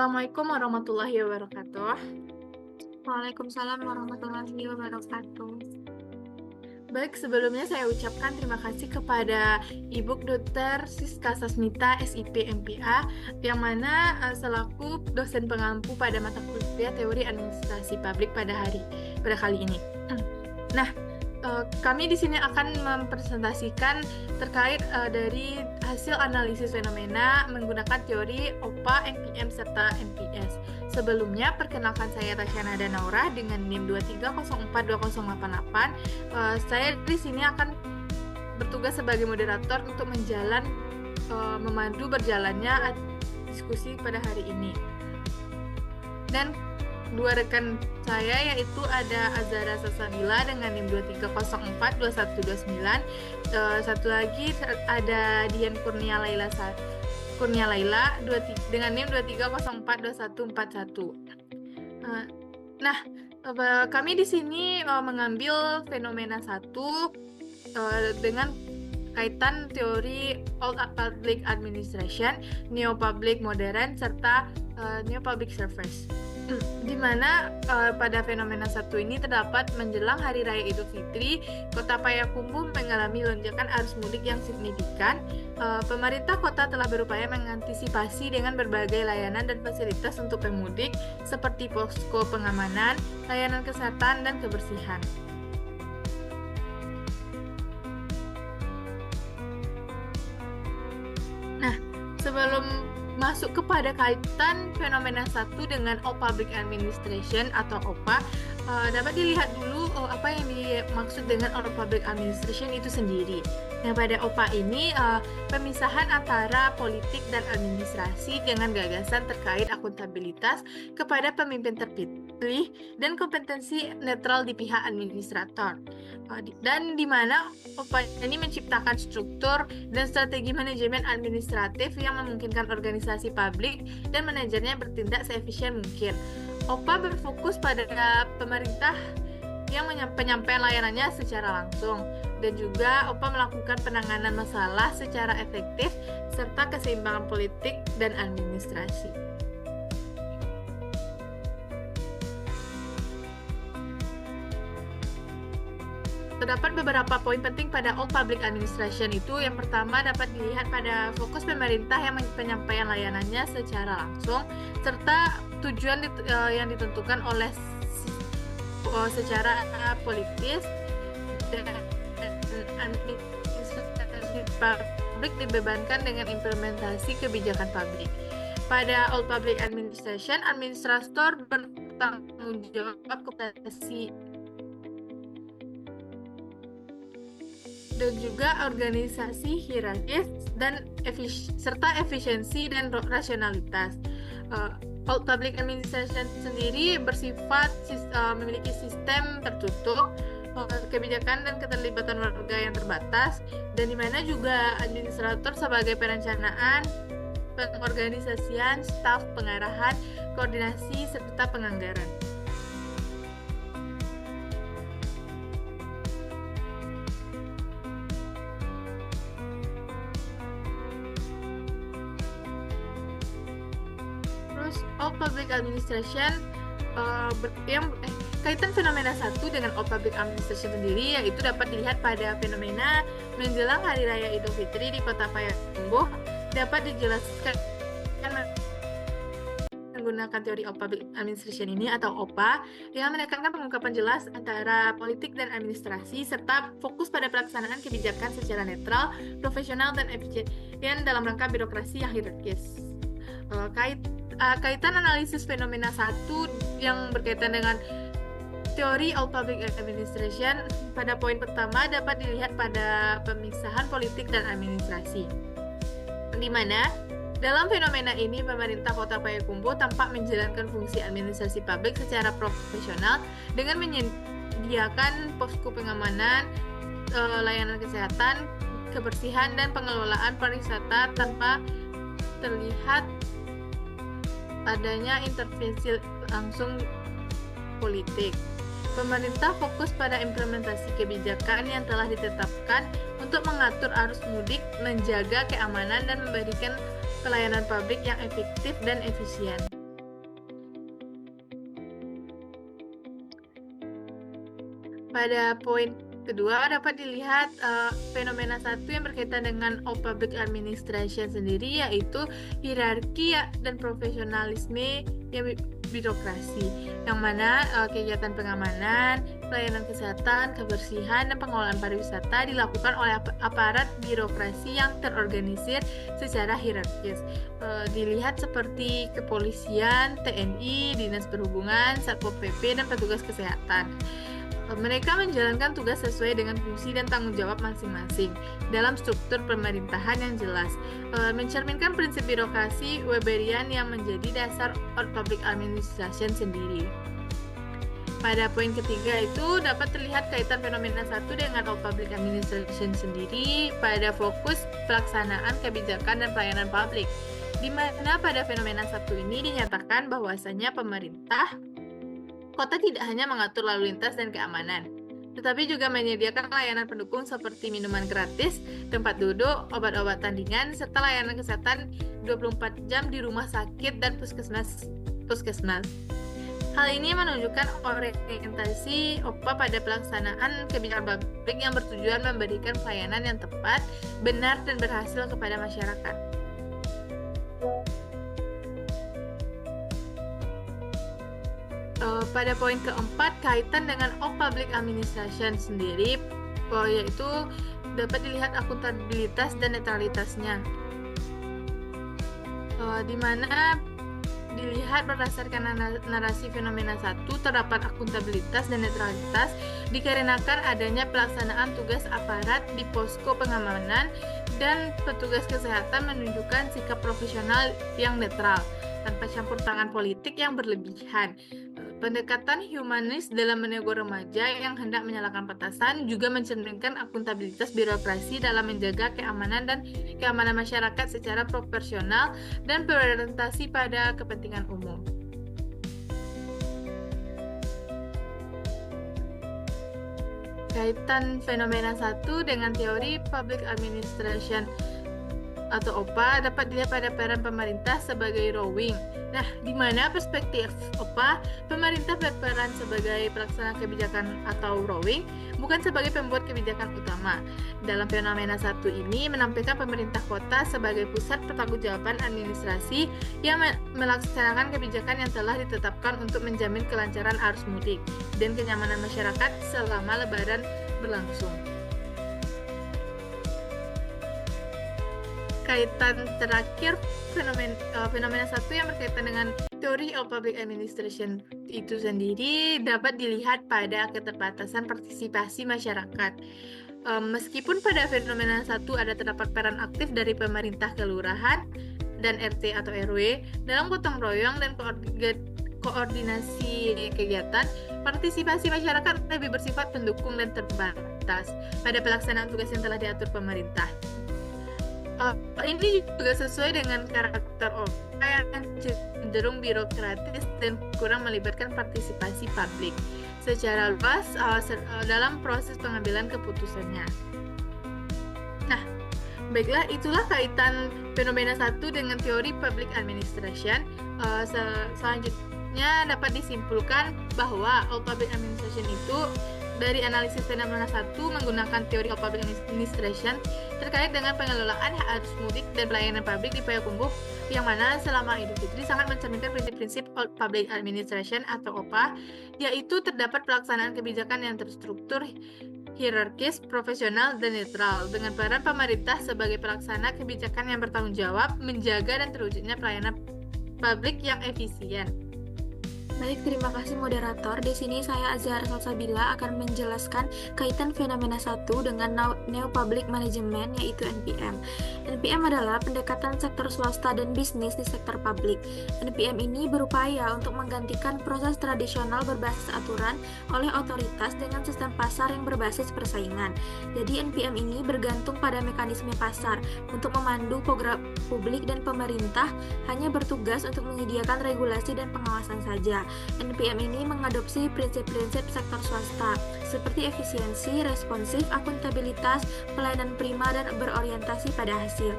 Assalamualaikum warahmatullahi wabarakatuh. Waalaikumsalam warahmatullahi wabarakatuh. Baik, sebelumnya saya ucapkan terima kasih kepada Ibu Dr. Siska Sasmita, SIP MPA, yang mana selaku dosen pengampu pada mata kuliah Teori Administrasi Publik pada kali ini. Nah, kami di sini akan mempresentasikan terkait dari hasil analisis fenomena menggunakan teori OPA, NPM, serta NPS. Sebelumnya, perkenalkan saya Tasyana Danaura dengan NIM 230420888. Saya di sini akan bertugas sebagai moderator untuk memandu berjalannya diskusi pada hari ini. Dan dua rekan saya yaitu ada Azara Sasabila dengan NIM 23042129. Satu lagi ada Dian Kurnia Laila dengan NIM 23042141. Nah, kami di sini mengambil fenomena satu dengan kaitan teori Old Public Administration, Neo Public Modern, serta Neo Public Service. Di mana pada fenomena satu ini terdapat menjelang Hari Raya Idul Fitri, Kota Payakumbuh mengalami lonjakan arus mudik yang signifikan. Pemerintah kota telah berupaya mengantisipasi dengan berbagai layanan dan fasilitas untuk pemudik seperti posko pengamanan, layanan kesehatan, dan kebersihan. Nah, sebelum masuk kepada kaitan fenomena satu dengan All Public Administration atau OPA, dapat dilihat dulu apa yang dimaksud dengan All Public Administration itu sendiri. Nah, pada OPA ini pemisahan antara politik dan administrasi dengan gagasan terkait akuntabilitas kepada pemimpin terpilih dan kompetensi netral di pihak administrator. Dan di mana OPA ini menciptakan struktur dan strategi manajemen administratif yang memungkinkan organisasi publik dan manajernya bertindak seefisien mungkin. OPA berfokus pada pemerintah yang penyampaian layanannya secara langsung, dan juga OPA melakukan penanganan masalah secara efektif serta keseimbangan politik dan administrasi. Terdapat beberapa poin penting pada All Public Administration itu. Yang pertama dapat dilihat pada fokus pemerintah yang penyampaian layanannya secara langsung, serta tujuan yang ditentukan oleh secara politis, dan administrasi publik dibebankan dengan implementasi kebijakan publik. Pada All Public Administration, administrator bertanggung jawab kepada dan juga organisasi hierarkis dan serta efisiensi dan rasionalitas. All Public Administration sendiri bersifat memiliki sistem tertutup, kebijakan dan keterlibatan warga yang terbatas, dan di mana juga administrator sebagai perencanaan, pengorganisasian, staf pengarahan, koordinasi, serta penganggaran. All Public Administration kaitan fenomena satu dengan All Public Administration sendiri yaitu dapat dilihat pada fenomena menjelang Hari Raya Idul Fitri di Kota Payakumbuh. Dapat dijelaskan menggunakan teori All Public Administration ini atau OPA yang menekankan pengungkapan jelas antara politik dan administrasi serta fokus pada pelaksanaan kebijakan secara netral, profesional, dan efisien dalam rangka birokrasi yang hierarkis. Kaitan analisis fenomena satu yang berkaitan dengan teori All Public Administration, pada poin pertama dapat dilihat pada pemisahan politik dan administrasi, di mana dalam fenomena ini pemerintah Kota Payakumbuh tampak menjalankan fungsi administrasi publik secara profesional dengan menyediakan posko pengamanan, layanan kesehatan, kebersihan, dan pengelolaan pariwisata tanpa terlihat adanya intervensi langsung politik. Pemerintah fokus pada implementasi kebijakan yang telah ditetapkan untuk mengatur arus mudik, menjaga keamanan, dan memberikan pelayanan publik yang efektif dan efisien. Pada poin kedua dapat dilihat fenomena satu yang berkaitan dengan public administration sendiri, yaitu hierarki dan profesionalisme birokrasi, yang mana kegiatan pengamanan, pelayanan kesehatan, kebersihan, dan pengelolaan pariwisata dilakukan oleh aparat birokrasi yang terorganisir secara hierarkis. Dilihat seperti kepolisian, TNI, Dinas Perhubungan, Satpol PP, dan petugas kesehatan. Mereka menjalankan tugas sesuai dengan fungsi dan tanggung jawab masing-masing dalam struktur pemerintahan yang jelas, mencerminkan prinsip birokrasi Weberian yang menjadi dasar public administration sendiri. Pada poin ketiga itu dapat terlihat kaitan fenomena satu dengan public administration sendiri pada fokus pelaksanaan kebijakan dan pelayanan publik, di mana pada fenomena satu ini dinyatakan bahwasanya pemerintah kota tidak hanya mengatur lalu lintas dan keamanan, tetapi juga menyediakan layanan pendukung seperti minuman gratis, tempat duduk, obat-obat tandingan, serta layanan kesehatan 24 jam di rumah sakit dan puskesmas. Hal ini menunjukkan orientasi OPA pada pelaksanaan kebijakan publik yang bertujuan memberikan pelayanan yang tepat, benar, dan berhasil kepada masyarakat. Pada poin keempat, kaitan dengan public administration sendiri, yaitu dapat dilihat akuntabilitas dan netralitasnya, di mana dilihat berdasarkan narasi fenomena satu terdapat akuntabilitas dan netralitas dikarenakan adanya pelaksanaan tugas aparat di posko pengamanan dan petugas kesehatan menunjukkan sikap profesional yang netral tanpa campur tangan politik yang berlebihan. Pendekatan humanis dalam menegur remaja yang hendak menyalakan petasan juga mencerminkan akuntabilitas birokrasi dalam menjaga keamanan masyarakat secara proporsional dan berorientasi pada kepentingan umum. Kaitan fenomena satu dengan teori public administration atau OPA dapat dilihat pada peran pemerintah sebagai rowing. Nah, di mana perspektif OPA, pemerintah berperan sebagai pelaksana kebijakan atau rowing, bukan sebagai pembuat kebijakan utama. Dalam fenomena satu ini menampilkan pemerintah kota sebagai pusat pertanggungjawaban administrasi yang melaksanakan kebijakan yang telah ditetapkan untuk menjamin kelancaran arus mudik dan kenyamanan masyarakat selama Lebaran berlangsung. Kaitan terakhir fenomena satu yang berkaitan dengan teori of public administration itu sendiri dapat dilihat pada keterbatasan partisipasi masyarakat. Meskipun pada fenomena satu terdapat peran aktif dari pemerintah kelurahan dan RT atau RW dalam gotong royong dan koordinasi kegiatan, partisipasi masyarakat lebih bersifat pendukung dan terbatas pada pelaksanaan tugas yang telah diatur pemerintah. Ini juga sesuai dengan karakter OPA yang cenderung birokratis dan kurang melibatkan partisipasi publik secara luas dalam proses pengambilan keputusannya. Nah, baiklah, itulah kaitan fenomena satu dengan teori public administration. Selanjutnya dapat disimpulkan bahwa public administration itu dari analisis fenomena satu menggunakan teori of public administration terkait dengan pengelolaan arus mudik dan pelayanan publik di Payakumbuh, yang mana selama Idul Fitri sangat mencerminkan prinsip-prinsip public administration atau OPA, yaitu terdapat pelaksanaan kebijakan yang terstruktur, hierarkis, profesional, dan netral, dengan peran pemerintah sebagai pelaksana kebijakan yang bertanggung jawab, menjaga dan terwujudnya pelayanan publik yang efisien. Baik, terima kasih moderator. Di sini saya Azhar Salsabila akan menjelaskan kaitan fenomena satu dengan Neo Public Management, yaitu NPM. NPM adalah pendekatan sektor swasta dan bisnis di sektor publik. NPM ini berupaya untuk menggantikan proses tradisional berbasis aturan oleh otoritas dengan sistem pasar yang berbasis persaingan. Jadi NPM ini bergantung pada mekanisme pasar. Untuk memandu program publik dan pemerintah hanya bertugas untuk menyediakan regulasi dan pengawasan saja. NPM ini mengadopsi prinsip-prinsip sektor swasta seperti efisiensi, responsif, akuntabilitas, pelayanan prima, dan berorientasi pada hasil.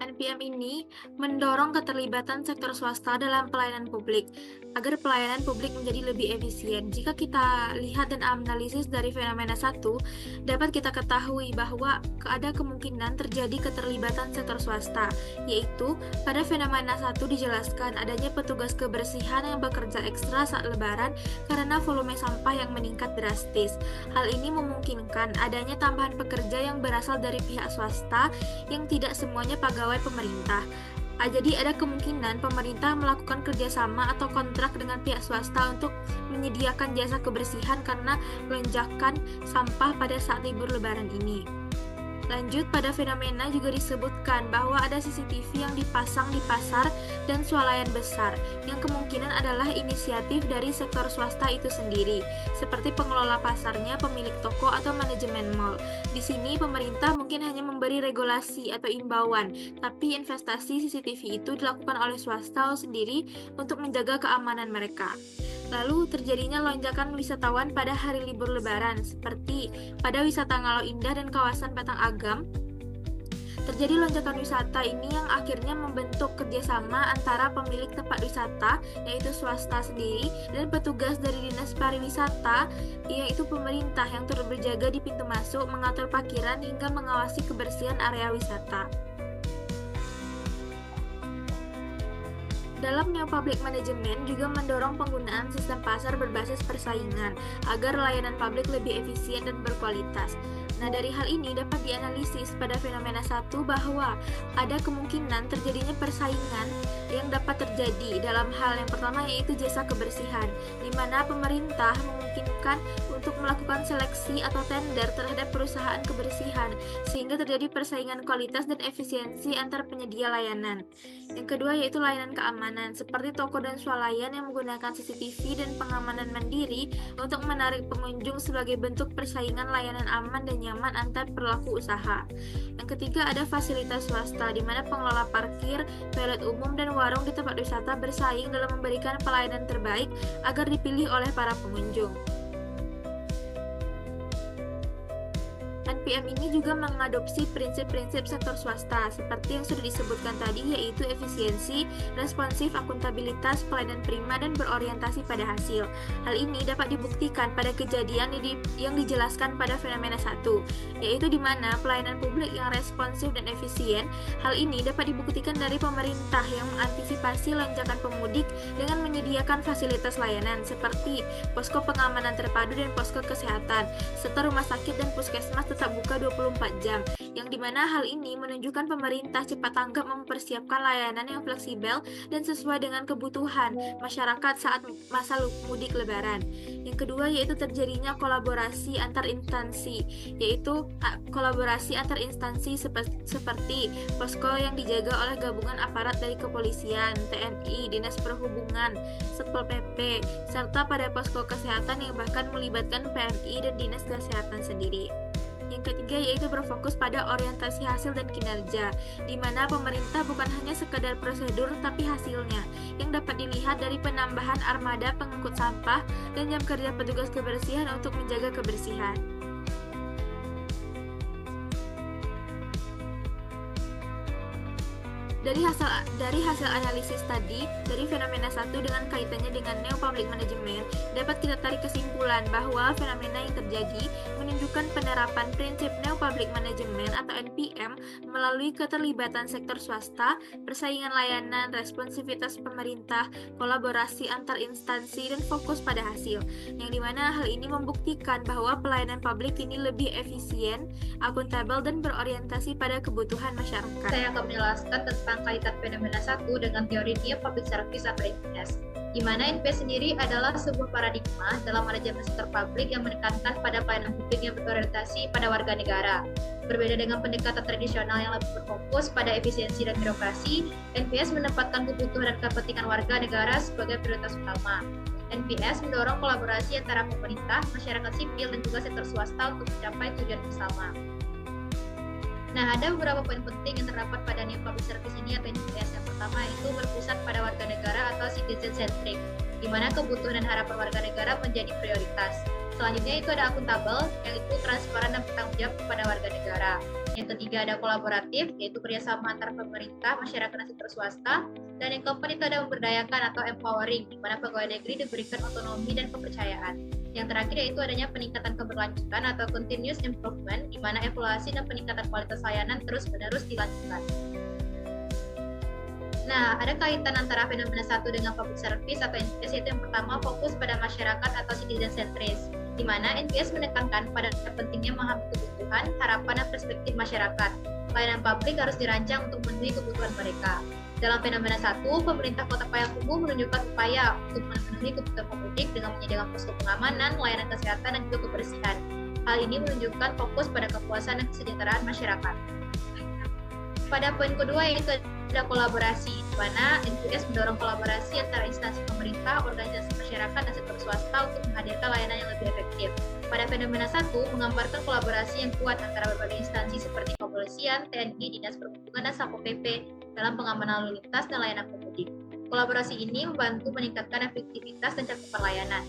NPM ini ini mendorong keterlibatan sektor swasta dalam pelayanan publik, agar pelayanan publik menjadi lebih efisien. Jika kita lihat dan analisis dari fenomena 1, dapat kita ketahui bahwa ada kemungkinan terjadi keterlibatan sektor swasta, yaitu pada fenomena 1 dijelaskan adanya petugas kebersihan yang bekerja ekstra saat lebaran karena volume sampah yang meningkat drastis. Hal ini memungkinkan adanya tambahan pekerja yang berasal dari pihak swasta yang tidak semuanya pegawai pemerintah. Jadi ada kemungkinan pemerintah melakukan kerjasama atau kontrak dengan pihak swasta untuk menyediakan jasa kebersihan karena lonjakan sampah pada saat libur lebaran ini. Lanjut, pada fenomena juga disebutkan bahwa ada CCTV yang dipasang di pasar dan swalayan besar, yang kemungkinan adalah inisiatif dari sektor swasta itu sendiri, seperti pengelola pasarnya, pemilik toko, atau manajemen mal. Di sini pemerintah mungkin hanya memberi regulasi atau imbauan, tapi investasi CCTV itu dilakukan oleh swasta sendiri untuk menjaga keamanan mereka. Lalu terjadinya lonjakan wisatawan pada hari libur lebaran, seperti pada wisata Ngalau Indah dan kawasan Batang Agam. Terjadi lonjakan wisata ini yang akhirnya membentuk kerjasama antara pemilik tempat wisata, yaitu swasta sendiri, dan petugas dari Dinas Pariwisata, yaitu pemerintah yang turut berjaga di pintu masuk, mengatur parkiran, hingga mengawasi kebersihan area wisata. Dalam Neo Public Management juga mendorong penggunaan sistem pasar berbasis persaingan agar layanan publik lebih efisien dan berkualitas. Nah, dari hal ini dapat dianalisis pada fenomena 1 bahwa ada kemungkinan terjadinya persaingan yang dapat terjadi dalam hal yang pertama, yaitu jasa kebersihan, di mana pemerintah memungkinkan untuk melakukan seleksi atau tender terhadap perusahaan kebersihan sehingga terjadi persaingan kualitas dan efisiensi antar penyedia layanan. Yang kedua yaitu layanan keamanan, seperti toko dan swalayan yang menggunakan CCTV dan pengamanan mandiri untuk menarik pengunjung sebagai bentuk persaingan layanan aman dan nyaman antar pelaku usaha. Yang ketiga ada fasilitas swasta, di mana pengelola parkir, toilet umum, dan warung di tempat wisata bersaing dalam memberikan pelayanan terbaik agar dipilih oleh para pengunjung. NPM ini juga mengadopsi prinsip-prinsip sektor swasta seperti yang sudah disebutkan tadi, yaitu efisiensi, responsif, akuntabilitas, pelayanan prima, dan berorientasi pada hasil. Hal ini dapat dibuktikan pada kejadian yang dijelaskan pada fenomena 1, yaitu di mana pelayanan publik yang responsif dan efisien. Hal ini dapat dibuktikan dari pemerintah yang mengantisipasi lonjakan pemudik dengan menyediakan fasilitas layanan seperti posko pengamanan terpadu dan posko kesehatan, serta rumah sakit dan puskesmas tetap buka 24 jam, yang dimana hal ini menunjukkan pemerintah cepat tanggap mempersiapkan layanan yang fleksibel dan sesuai dengan kebutuhan masyarakat saat masa mudik lebaran. Yang kedua yaitu terjadinya kolaborasi antar instansi, yaitu kolaborasi antar instansi seperti posko yang dijaga oleh gabungan aparat dari kepolisian, TNI, Dinas Perhubungan, Satpol PP, serta pada posko kesehatan yang bahkan melibatkan PMI dan Dinas Kesehatan sendiri. Yang ketiga yaitu berfokus pada orientasi hasil dan kinerja, di mana pemerintah bukan hanya sekadar prosedur tapi hasilnya, yang dapat dilihat dari penambahan armada pengangkut sampah dan jam kerja petugas kebersihan untuk menjaga kebersihan. Dari hasil analisis tadi, dari fenomena 1 dengan kaitannya dengan Neo Public Management, dapat kita tarik kesimpulan bahwa fenomena yang terjadi menunjukkan penerapan prinsip Neo Public Management atau NPM melalui keterlibatan sektor swasta, persaingan layanan, responsivitas pemerintah, kolaborasi antar instansi, dan fokus pada hasil, yang dimana hal ini membuktikan bahwa pelayanan publik ini lebih efisien, akuntabel, dan berorientasi pada kebutuhan masyarakat. Saya akan menjelaskan tentang kaitan fenomena 1 dengan teori Neo Public Service atau NPS, di mana NPS sendiri adalah sebuah paradigma dalam manajemen sektor publik yang menekankan pada pelayanan publik yang berorientasi pada warga negara. Berbeda dengan pendekatan tradisional yang lebih berfokus pada efisiensi dan birokrasi, NPS menempatkan kebutuhan dan kepentingan warga negara sebagai prioritas utama. NPS mendorong kolaborasi antara pemerintah, masyarakat sipil, dan juga sektor swasta untuk mencapai tujuan bersama. Nah, ada beberapa poin penting yang terdapat pada Neo Public Service ini atau NPS. Yang pertama itu berpusat pada warga negara atau citizen centric, di mana kebutuhan dan harapan warga negara menjadi prioritas. Selanjutnya itu ada akuntabel, yaitu transparan dan bertanggung jawab kepada warga negara. Yang ketiga ada kolaboratif, yaitu kerjasama antar pemerintah, masyarakat, dan sektor swasta. Dan yang keempat itu ada memberdayakan atau empowering, di mana pegawai negeri diberikan otonomi dan kepercayaan. Yang terakhir yaitu adanya peningkatan keberlanjutan atau continuous improvement, di mana evaluasi dan peningkatan kualitas layanan terus-menerus dilakukan. Nah, ada kaitan antara fenomena 1 dengan public service atau NPS, yaitu yang pertama fokus pada masyarakat atau citizen centris, di mana NPS menekankan pada pentingnya memahami kebutuhan, harapan, dan perspektif masyarakat. Layanan publik harus dirancang untuk memenuhi kebutuhan mereka. Dalam fenomena 1, pemerintah Kota Payakumbuh menunjukkan upaya untuk memenuhi kebutuhan pemudik dengan menyediakan posko pengamanan, layanan kesehatan, dan juga kebersihan. Hal ini menunjukkan fokus pada kepuasan dan kesejahteraan masyarakat. Pada poin kedua yaitu ada kolaborasi, di mana NPS mendorong kolaborasi antara instansi pemerintah, organisasi masyarakat, dan sektor swasta untuk menghadirkan layanan yang lebih efektif. Pada fenomena 1, menggambarkan kolaborasi yang kuat antara berbagai instansi seperti kepolisian, TNI, Dinas Perhubungan, dan Satpol PP dalam pengamanan lalu lintas dan layanan pemudik. Kolaborasi ini membantu meningkatkan efektivitas dan cakupan layanan.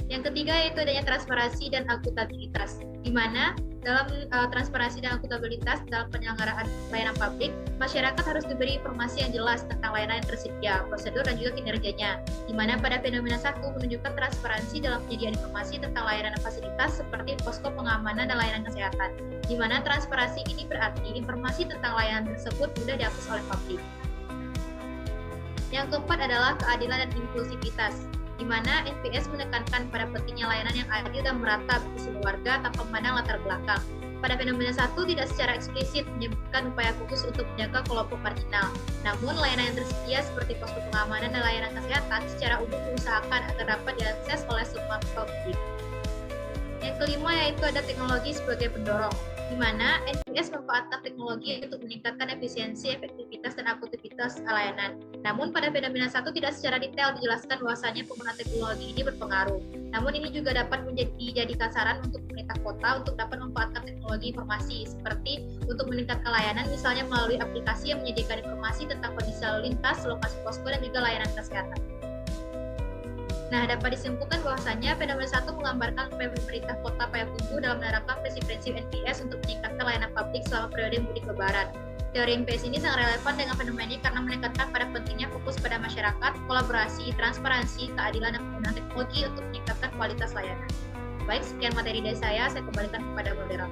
Yang ketiga yaitu adanya transparansi dan akuntabilitas, di mana dalam transparansi dan akuntabilitas dalam penyelenggaraan layanan publik, masyarakat harus diberi informasi yang jelas tentang layanan yang tersedia, prosedur, dan juga kinerjanya. Di mana pada fenomena 1 menunjukkan transparansi dalam penyediaan informasi tentang layanan dan fasilitas seperti posko pengamanan dan layanan kesehatan. Di mana transparansi ini berarti informasi tentang layanan tersebut mudah diakses oleh publik. Yang keempat adalah keadilan dan inklusivitas, di mana NPS menekankan pada pentingnya layanan yang adil dan merata bagi seluruh warga tanpa memandang latar belakang. Pada fenomena 1 tidak secara eksplisit menyebutkan upaya khusus untuk menjaga kelompok marginal. Namun layanan yang tersedia seperti posko pengamanan dan layanan kesehatan secara umum diusahakan agar dapat diakses oleh semua publik. Yang kelima yaitu ada teknologi sebagai pendorong, di mana NPS memanfaatkan teknologi untuk meningkatkan efisiensi, efektivitas, dan akutivitas layanan. Namun pada fenomena 1 tidak secara detail dijelaskan bahwasannya penggunaan teknologi ini berpengaruh. Namun ini juga dapat dijadikan saran untuk pemerintah kota untuk dapat memanfaatkan teknologi informasi seperti untuk meningkatkan layanan, misalnya melalui aplikasi yang menyediakan informasi tentang kondisi lalu lintas, lokasi posko, dan juga layanan kesehatan. Nah, dapat disimpulkan bahwasannya fenomena 1 menggambarkan upaya pemerintah Kota Payakumbuh dalam menerapkan prinsip-prinsip NPS untuk meningkatkan layanan publik selama periode mudik lebaran. Teori NPS ini sangat relevan dengan fenomena ini karena menekankan pada pentingnya fokus pada masyarakat, kolaborasi, transparansi, keadilan, dan penggunaan teknologi untuk meningkatkan kualitas layanan. Baik, sekian materi dari saya kembalikan kepada moderator.